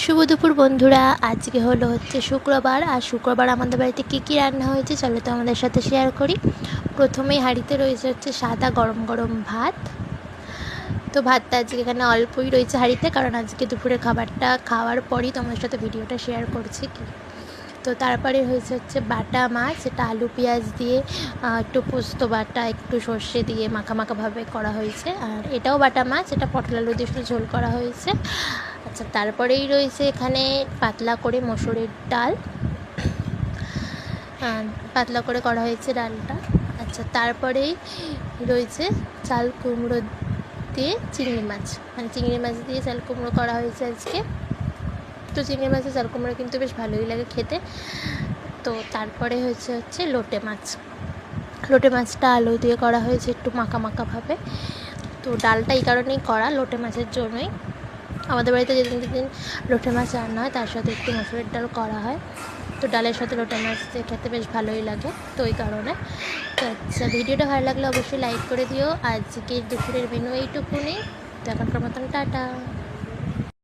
শুভ দুপুর বন্ধুরা। আজকে হচ্ছে শুক্রবার, আর শুক্রবার আমাদের বাড়িতে কী রান্না হয়েছে চলো তো আমাদের সাথে শেয়ার করি। প্রথমেই হাঁড়িতে রয়েছে সাদা গরম গরম ভাত। তো ভাতটা আজকে এখানে অল্পই রয়েছে হাঁড়িতে, কারণ আজকে দুপুরের খাবারটা খাওয়ার পরই তোমাদের সাথে ভিডিওটা শেয়ার করছি। তো তারপরে হচ্ছে বাটা মাছ, এটা আলু পেঁয়াজ দিয়ে একটু পোস্ত বাটা, একটু সর্ষে দিয়ে মাখাভাবে করা হয়েছে। আর এটাও বাটা মাছ, এটা পটল আলু দিয়ে একটু ঝোল করা হয়েছে। আচ্ছা, তারপরেই রয়েছে এখানে পাতলা করে মসুরের ডাল, পাতলা করে করা হয়েছে ডালটা। আচ্ছা, তারপরেই রয়েছে চাল কুমড়ো দিয়ে চিংড়ি মাছ, চিংড়ি মাছ দিয়ে চাল কুমড়ো করা হয়েছে আজকে। তো চিংড়ি মাছের চাল কুমড়ো কিন্তু বেশ ভালোই লাগে খেতে। তো তারপরে হচ্ছে লোটে মাছটা আলু দিয়ে করা হয়েছে একটু মাখাভাবে। তো ডালটা এই কারণেই করা, লোটে মাছের জন্যই। আমাদের বাড়িতে যেদিন লোটে মাছ রান্না হয় তার সাথে একটু মসুরের ডাল করা হয়। তো ডালের সাথে লোটে মাছ খেতে বেশ ভালোই লাগে, তো ওই কারণে। তো আচ্ছা, ভিডিওটা ভালো লাগলে অবশ্যই লাইক করে দিও। আজকের দুপুরের মেনু এইটুকুনি। তো এখনকার মতন টাটা।